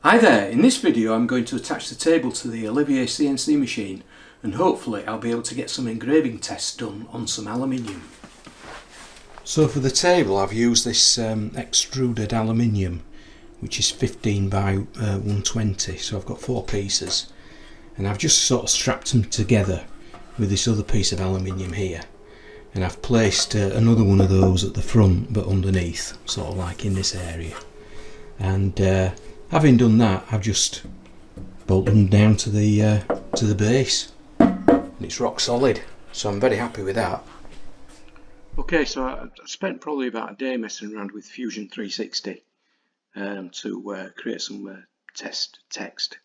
Hi there, in this video I'm going to attach the table to the Olivier CNC machine and hopefully I'll be able to get some engraving tests done on some aluminium. So for the table I've used this extruded aluminium, which is 15 by 120, so I've got 4 pieces and I've just sort of strapped them together with this other piece of aluminium here, and I've placed another one of those at the front but underneath, sort of like in this area. And having done that, I've just bolted them down to the base, and it's rock solid, so I'm very happy with that. Okay, so I spent probably about a day messing around with Fusion 360 to create some test text,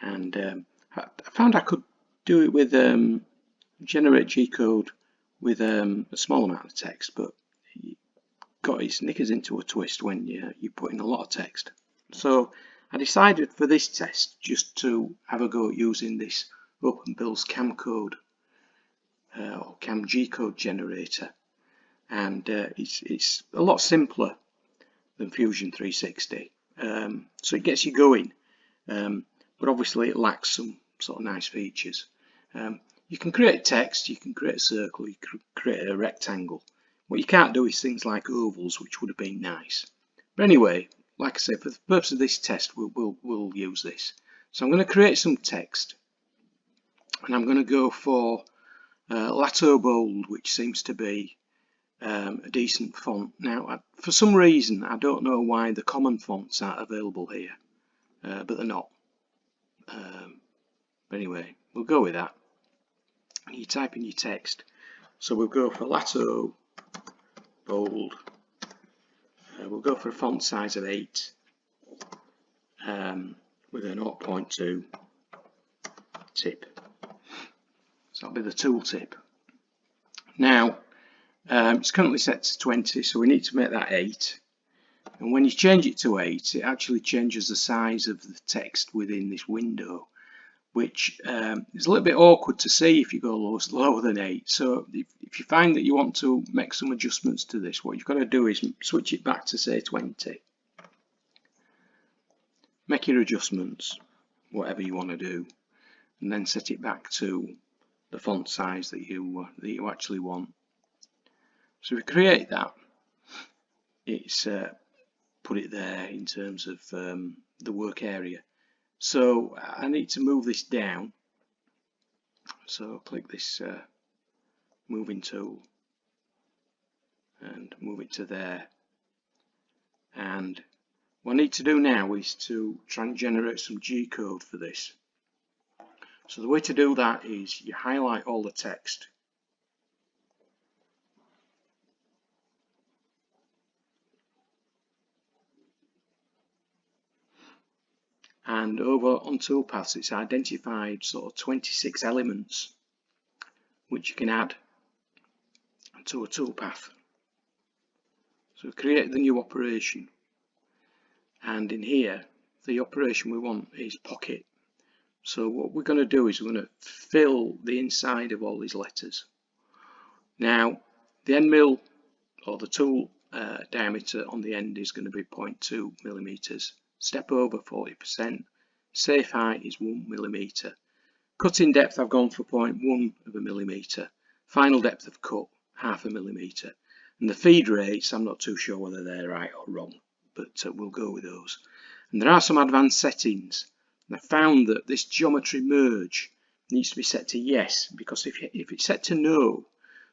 and I found I could do it with generate G-code with a small amount of text, but it got its knickers into a twist when you put in a lot of text. So I decided for this test just to have a go at using this OpenBuilds cam code or cam G-code generator, and it's a lot simpler than Fusion 360, so it gets you going, but obviously it lacks some sort of nice features. You can create text, you can create a circle, you can create a rectangle. What you can't do is things like ovals, which would have been nice. But anyway, like I say, for the purpose of this test, we'll use this. So I'm going to create some text, and I'm going to go for Lato Bold, which seems to be a decent font. Now, for some reason, I don't know why the common fonts aren't available here, but they're not. But anyway, we'll go with that. And you type in your text. So we'll go for Lato Bold. We'll go for a font size of 8 with a 0.2 tip. So that'll be the tool tip. Now, it's currently set to 20, so we need to make that 8. And when you change it to 8, it actually changes the size of the text within this window, which is a little bit awkward to see if you go lower than 8. So if you find that you want to make some adjustments to this, what you've got to do is switch it back to, say, 20. Make your adjustments, whatever you want to do, and then set it back to the font size that you actually want. So we create that. It's put it there in terms of the work area. So I need to move this down. So click this moving tool and move it to there. And what I need to do now is to try and generate some G-code for this. So the way to do that is you highlight all the text. And over on toolpaths, it's identified sort of 26 elements which you can add to a toolpath. So create the new operation, and in here the operation we want is pocket. So what we're going to do is we're going to fill the inside of all these letters. Now the end mill or the tool diameter on the end is going to be 0.2 millimeters. Step over 40%. Safe height is 1 millimeter. Cutting depth I've gone for 0.1 of a millimeter. Final depth of cut, 0.5 millimeter. And the feed rates, I'm not too sure whether they're right or wrong, but we'll go with those. And there are some advanced settings. And I found that this geometry merge needs to be set to yes, because if it's set to no,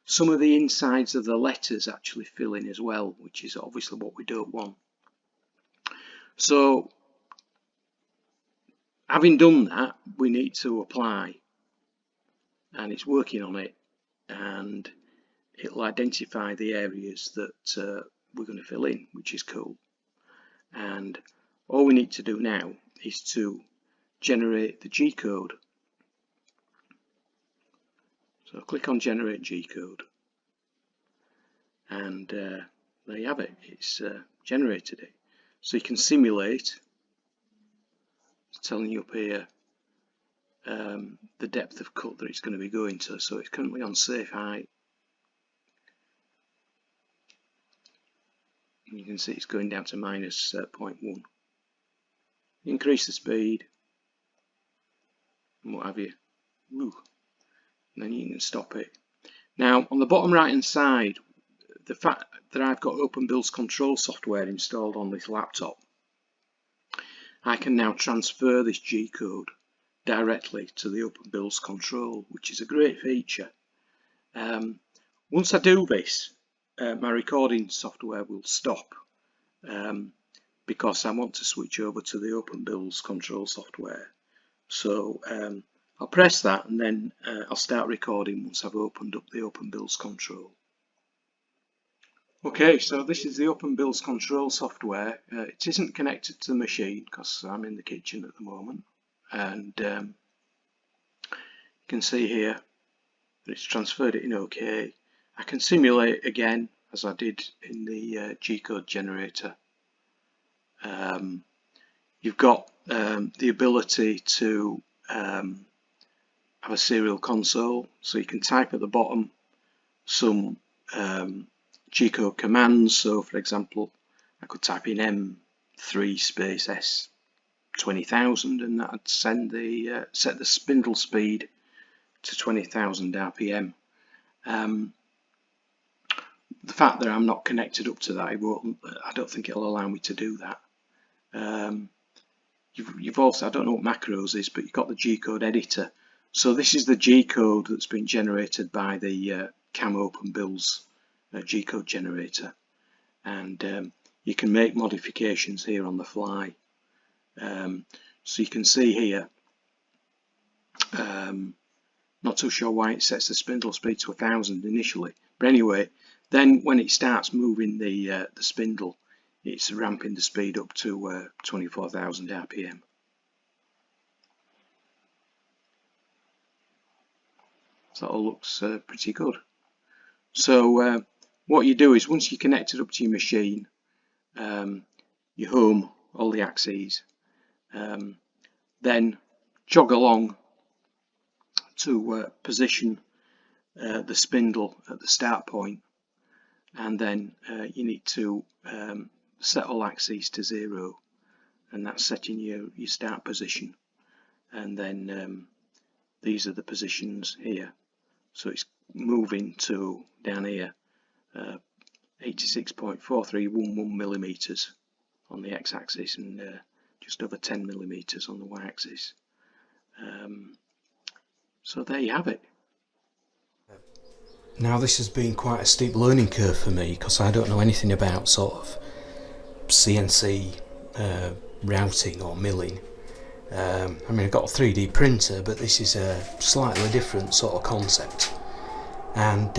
some of the insides of the letters actually fill in as well, which is obviously what we don't want. So having done that, we need to apply, and it's working on it, and it'll identify the areas that we're going to fill in, which is cool. And all we need to do now is to generate the G-code. So click on generate G-code, and there you have it. It's generated it. So you can simulate. It's telling you up here the depth of cut that it's going to be going to. So it's currently on safe height. And you can see it's going down to minus 0.1. increase the speed, and what have you. Woo. And then you can stop it. Now on the bottom right hand side, the fact that I've got OpenBuilds control software installed on this laptop, I can now transfer this G-code directly to the OpenBuilds control, which is a great feature. Once I do this, my recording software will stop because I want to switch over to the OpenBuilds control software. So I'll press that and then I'll start recording once I've opened up the OpenBuilds control. Okay, so this is the OpenBuilds control software. It isn't connected to the machine because I'm in the kitchen at the moment, and you can see here that it's transferred it in OK. I can simulate again as I did in the G-code generator. You've got the ability to have a serial console, so you can type at the bottom some G-code commands. So for example, I could type in M3 space S 20,000 and that would send the set the spindle speed to 20,000 RPM. The fact that I'm not connected up to that, I don't think it'll allow me to do that. You've also, I don't know what macros is, but you've got the G-code editor. So this is the G-code that's been generated by the CAM OpenBuilds G-code generator, and you can make modifications here on the fly. So you can see here, not too sure why it sets the spindle speed to 1,000 initially, but anyway, then when it starts moving the spindle, it's ramping the speed up to 24,000 RPM. So that all looks pretty good. So what you do is, once you connect it up to your machine, you home all the axes, then jog along to position the spindle at the start point, and then you need to set all axes to 0, and that's setting your start position. And then these are the positions here, so it's moving to down here 86.4311 millimeters on the x-axis and just over 10 millimeters on the y-axis. So there you have it. Now this has been quite a steep learning curve for me because I don't know anything about sort of CNC routing or milling. I mean, I've got a 3D printer, but this is a slightly different sort of concept. And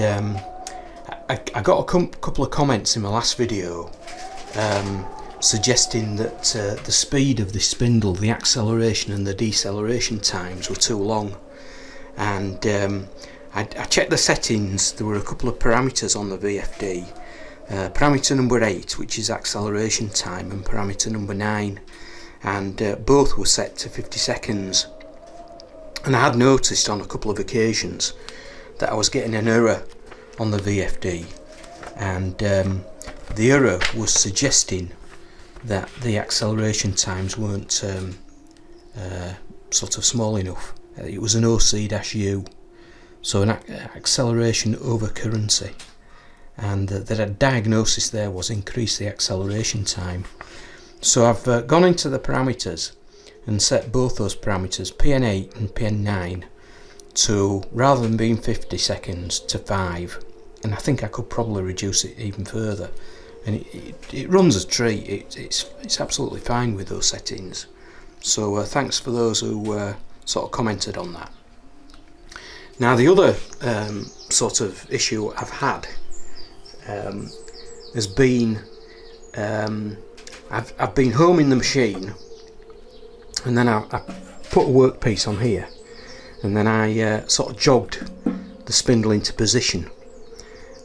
I got a couple of comments in my last video suggesting that the speed of this spindle, the acceleration and the deceleration times were too long. And I checked the settings. There were a couple of parameters on the VFD. Parameter number 8, which is acceleration time, and parameter number 9, and both were set to 50 seconds. And I had noticed on a couple of occasions that I was getting an error on the VFD, and the error was suggesting that the acceleration times weren't sort of small enough. It was an OC-U, so an acceleration over currency, and the diagnosis there was increase the acceleration time. So I've gone into the parameters and set both those parameters, PN8 and PN9, to, rather than being 50 seconds, to 5, and I think I could probably reduce it even further, and it runs a treat. It's absolutely fine with those settings. So thanks for those who sort of commented on that. Now the other sort of issue I've had has been I've been homing the machine, and then I put a workpiece on here, and then I sort of jogged the spindle into position,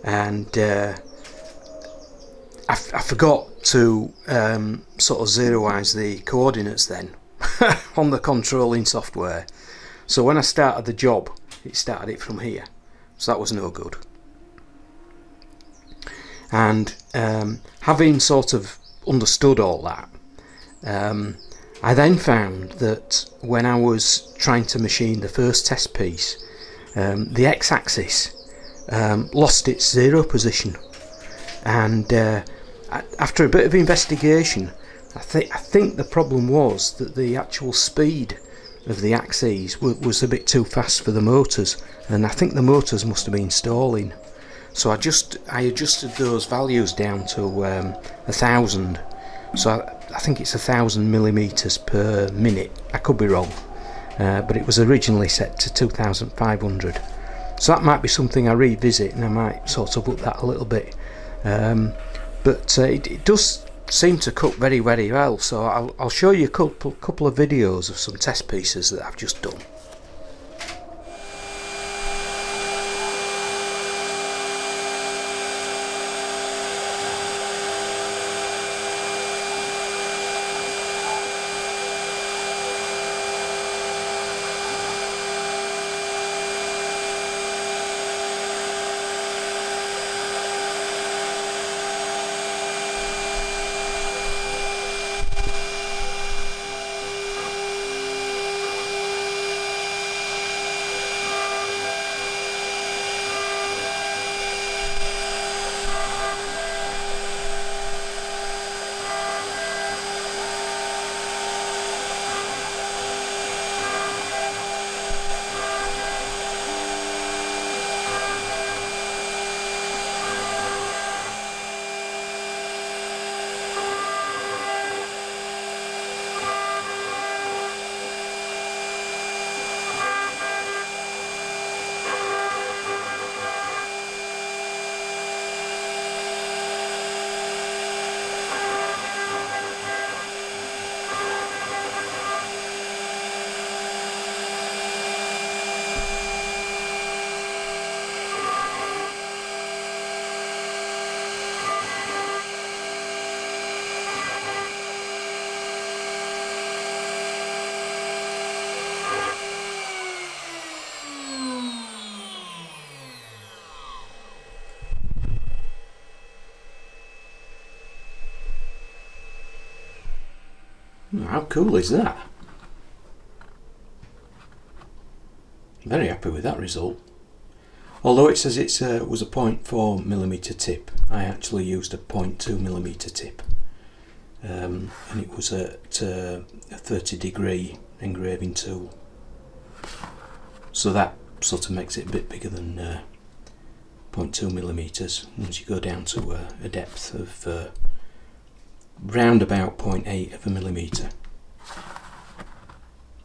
and I forgot to sort of zeroize the coordinates then on the controlling software. So when I started the job, it started it from here, so that was no good. And having sort of understood all that, I then found that when I was trying to machine the first test piece, the x-axis lost its 0 position, and after a bit of investigation, I think the problem was that the actual speed of the axes was a bit too fast for the motors, and I think the motors must have been stalling. So I adjusted those values down to 1,000. So I think it's 1,000 millimeters per minute. I could be wrong, but it was originally set to 2,500. So that might be something I revisit, and I might sort of up that a little bit. But it does seem to cut very, very well. So I'll show you a couple of videos of some test pieces that I've just done. How cool is that? Very happy with that result. Although it says it was a 0.4mm tip, I actually used a 0.2mm tip, and it was at a 30-degree engraving tool. So that sort of makes it a bit bigger than 0.2mm once you go down to a depth of round about 0.8 of a millimetre.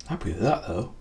Happy with that though.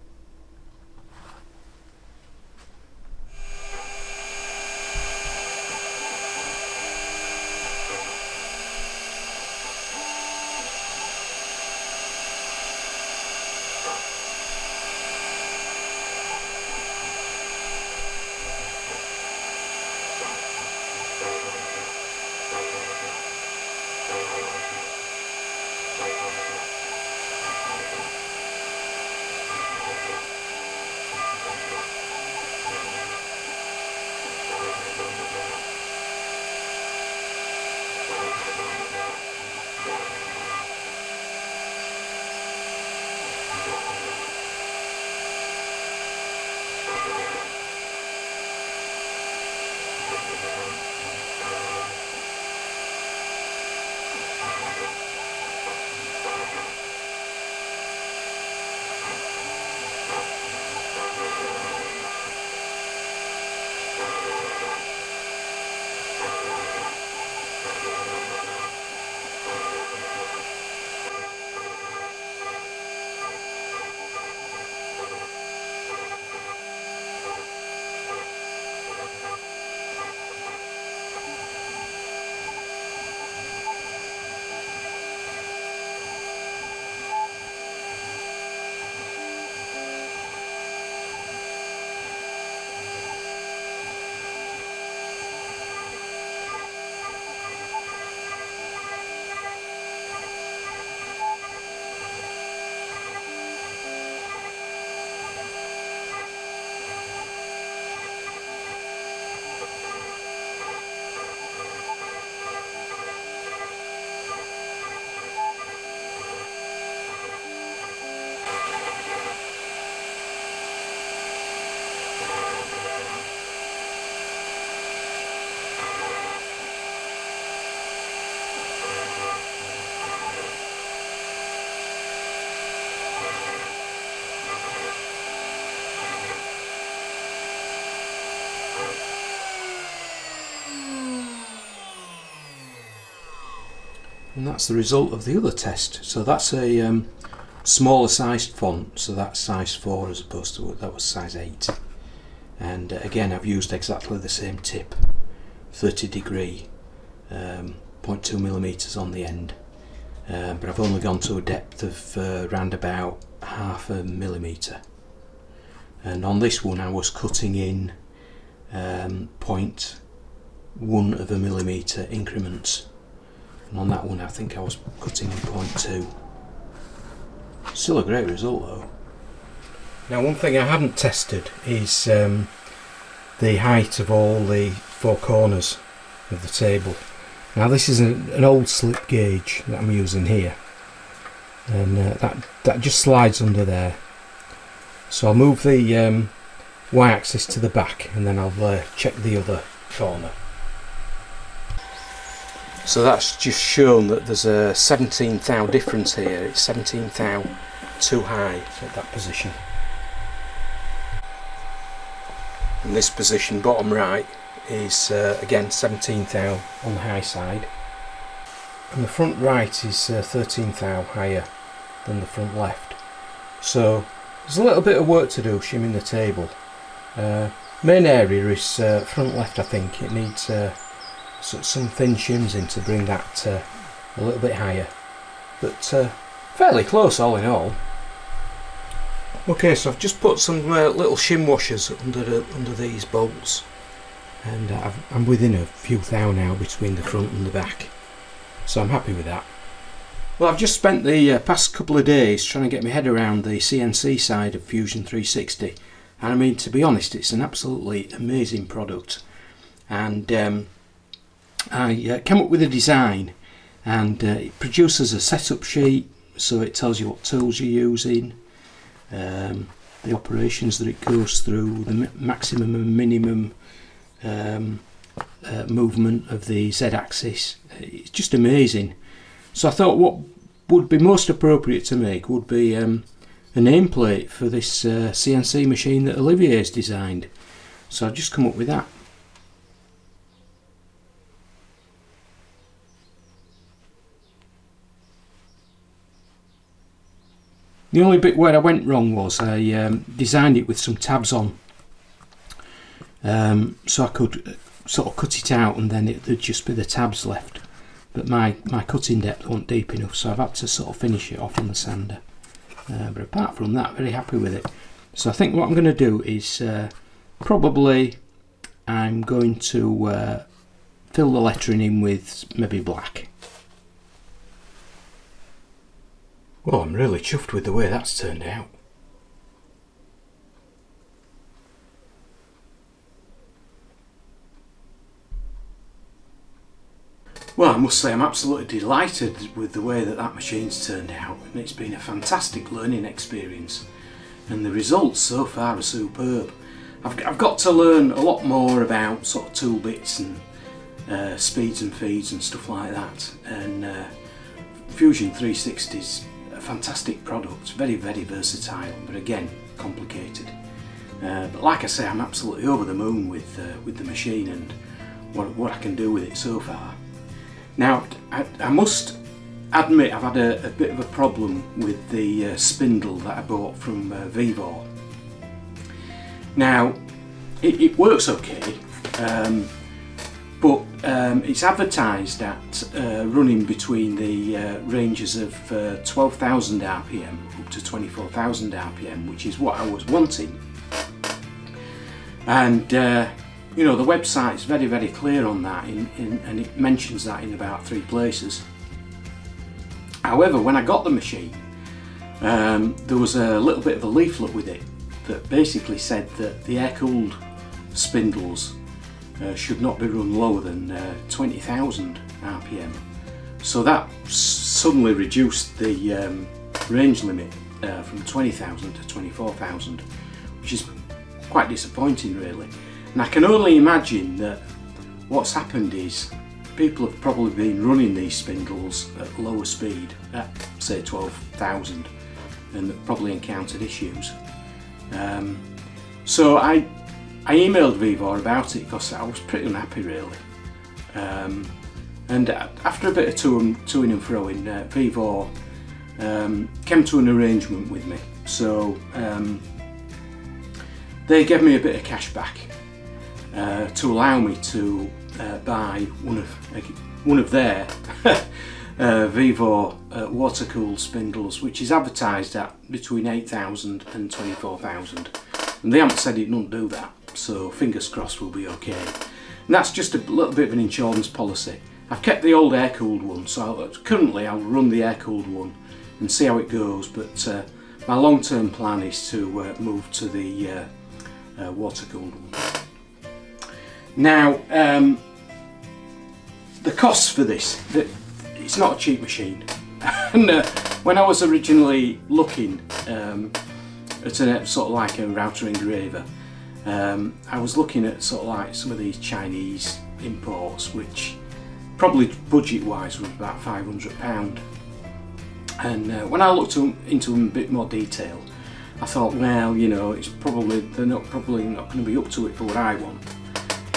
And that's the result of the other test. So that's a smaller sized font, so that's size 4 as opposed to that was size 8. And again, I've used exactly the same tip, 30 degree, 0.2 millimeters on the end, but I've only gone to a depth of around about 0.5 millimeter. And on this one I was cutting in 0.1 of a millimeter increments, and on that one I think I was cutting in 0.2. Still a great result though. Now, one thing I haven't tested is the height of all the 4 corners of the table. Now, this is an old slip gauge that I'm using here, and that just slides under there. So I'll move the y-axis to the back, and then I'll check the other corner. So that's just shown that there's a 17 thou difference here. It's 17 thou too high at that position. And this position, bottom right, is again 17 thou on the high side. And the front right is 13 thou higher than the front left. So there's a little bit of work to do shimming the table. Main area is front left, I think. It needs some thin shims in to bring that a little bit higher. But fairly close all in all. Okay, so I've just put some little shim washers under these bolts, and I'm within a few thou now between the front and the back, so I'm happy with that. Well, I've just spent the past couple of days trying to get my head around the CNC side of Fusion 360, and I mean, to be honest, it's an absolutely amazing product. And I came up with a design, and it produces a setup sheet, so it tells you what tools you're using, the operations that it goes through, the maximum and minimum movement of the Z-axis. It's just amazing. So I thought what would be most appropriate to make would be a nameplate for this CNC machine that Olivier has designed. So I've just come up with that. The only bit where I went wrong was I designed it with some tabs on, so I could sort of cut it out and then there'd just be the tabs left. But my cutting depth wasn't deep enough, so I've had to sort of finish it off on the sander. But apart from that, very happy with it. So I think what I'm going to do is probably I'm going to fill the lettering in with maybe black. Well, I'm really chuffed with the way that's turned out. Well, I must say I'm absolutely delighted with the way that machine's turned out, and it's been a fantastic learning experience, and the results so far are superb. I've got to learn a lot more about sort of tool bits and speeds and feeds and stuff like that, and Fusion 360's a fantastic product, very versatile, but again complicated. But like I say, I'm absolutely over the moon with the machine and what I can do with it so far. Now, I must admit I've had a bit of a problem with the spindle that I bought from Vivor. Now, it works okay, but it's advertised at running between the ranges of 12,000 RPM up to 24,000 RPM, which is what I was wanting. And you know, the website's very clear on that, and it mentions that in about 3 places. However, when I got the machine, there was a little bit of a leaflet with it that basically said that the air-cooled spindles should not be run lower than 20,000 RPM. So that suddenly reduced the range limit from 20,000 to 24,000, which is quite disappointing really. And I can only imagine that what's happened is people have probably been running these spindles at lower speed, at say 12,000, and they've probably encountered issues. So I emailed Vivor about it because I was pretty unhappy really. And after a bit of toing and froing, Vivor came to an arrangement with me. So they gave me a bit of cash back to allow me to buy one of their Vivor water-cooled spindles, which is advertised at between 8,000 and 24,000, and they haven't said it don't do that, so fingers crossed we'll be okay. And that's just a little bit of an insurance policy. I've kept the old air-cooled one, so currently I'll run the air-cooled one and see how it goes, but my long-term plan is to move to the water-cooled one. Now, the costs for this, it's not a cheap machine. And when I was originally looking at a sort of like a router engraver, I was looking at sort of like some of these Chinese imports, which probably budget-wise was about £500. And when I looked into them in a bit more detail, I thought, well, you know, they're probably not going to be up to it for what I want.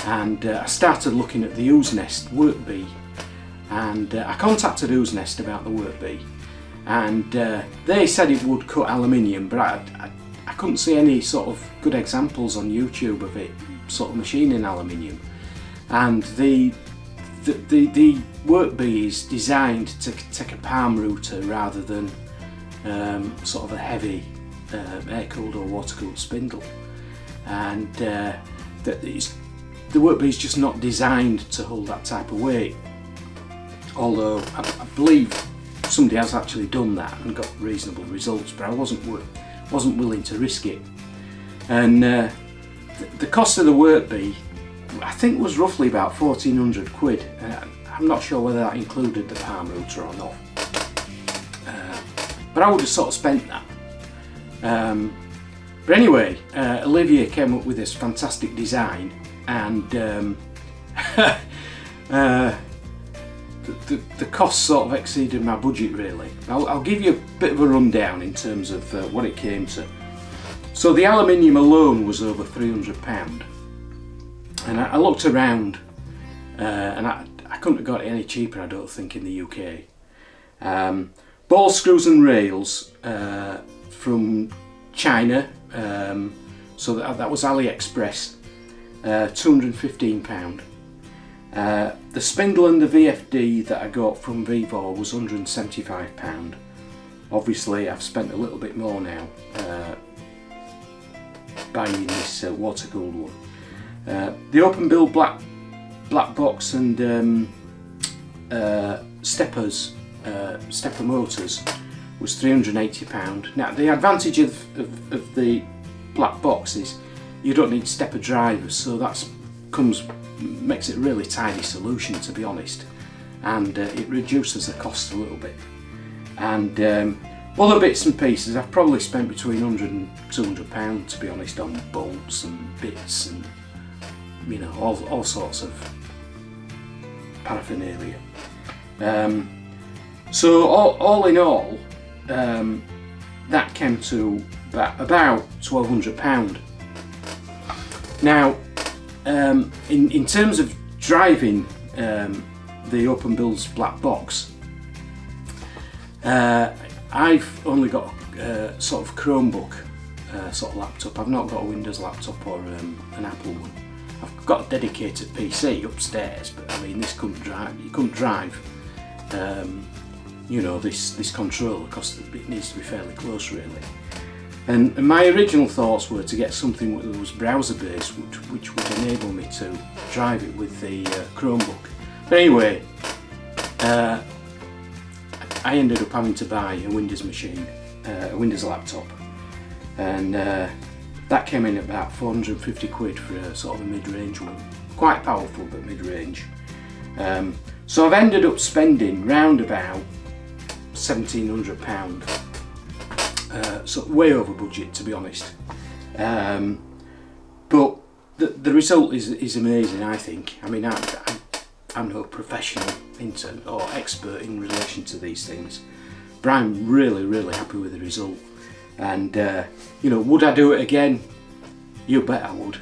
And I started looking at the Ooznest work bee, and I contacted Ooznest about the work bee, and they said it would cut aluminium, but I couldn't see any sort of good examples on YouTube of it sort of machining aluminium. And the work bee is designed to take a palm router rather than sort of a heavy air-cooled or water-cooled spindle, and the work bee is just not designed to hold that type of weight. Although I believe somebody has actually done that and got reasonable results, but I wasn't willing to risk it. And the cost of the work bee, I think, was roughly about 1,400 quid. I'm not sure whether that included the palm router or not, but I would have sort of spent that. But anyway, Olivier came up with this fantastic design, and the cost sort of exceeded my budget really. I'll give you a bit of a rundown in terms of what it came to. So the aluminium alone was over £300, and I looked around and I couldn't have got it any cheaper, I don't think, in the UK. Ball screws and rails from China, so that was AliExpress, £215. The spindle and the VFD that I got from Vivor was £175. Obviously I've spent a little bit more now buying this water-cooled one. The OpenBuild black box and stepper motors was £380. Now the advantage of the black box is you don't need stepper drivers, so that makes it a really tidy solution, to be honest, and it reduces the cost a little bit. And other bits and pieces, I've probably spent between £100 and £200, to be honest, on bolts and bits and, you know, all sorts of paraphernalia. So all in all, that came to about £1,200. Now, in terms of driving the OpenBuilds black box, I've only got sort of Chromebook sort of laptop. I've not got a Windows laptop or an Apple one. I've got a dedicated PC upstairs, but I mean, this couldn't drive. You couldn't drive, you know, this controller, because it needs to be fairly close, really. And my original thoughts were to get something that was browser based, which would enable me to drive it with the Chromebook. But anyway, I ended up having to buy a Windows machine, a Windows laptop, and that came in at about 450 quid for a sort of a mid-range one. Quite powerful, but mid-range. So I've ended up spending round about £1,700. So way over budget, to be honest, but the result is amazing, I think. I mean, I'm no professional or expert in relation to these things, but I'm really happy with the result. And you know, would I do it again? You bet I would.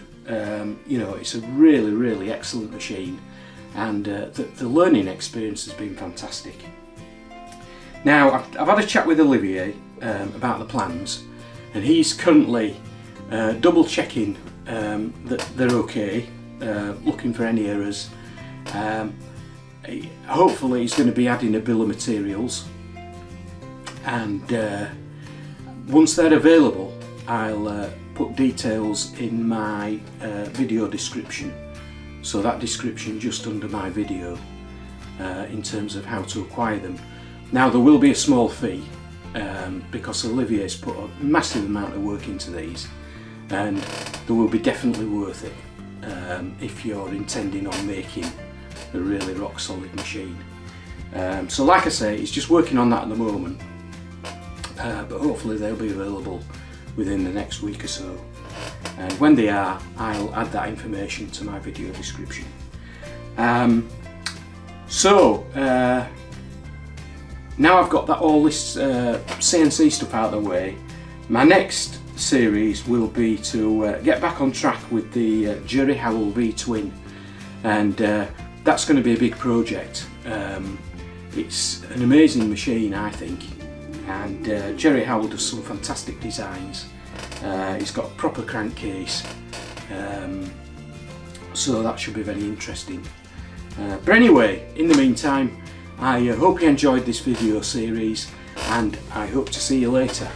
You know, it's a really excellent machine. and the learning experience has been fantastic. Now I've had a chat with Olivier about the plans, and he's currently double checking that they're okay, looking for any errors. Hopefully he's going to be adding a bill of materials, and once they're available I'll put details in my video description, so that description just under my video, in terms of how to acquire them. Now there will be a small fee because Olivier's put a massive amount of work into these, and they will be definitely worth it if you're intending on making a really rock solid machine. So like I say, he's just working on that at the moment, but hopefully they'll be available within the next week or so, and when they are I'll add that information to my video description. Now I've got all this CNC stuff out of the way, my next series will be to get back on track with the Jerry Howell V-Twin, and that's going to be a big project. It's an amazing machine, I think, and Jerry Howell does some fantastic designs. He's got a proper crankcase, so that should be very interesting. But anyway, in the meantime, I hope you enjoyed this video series, and I hope to see you later.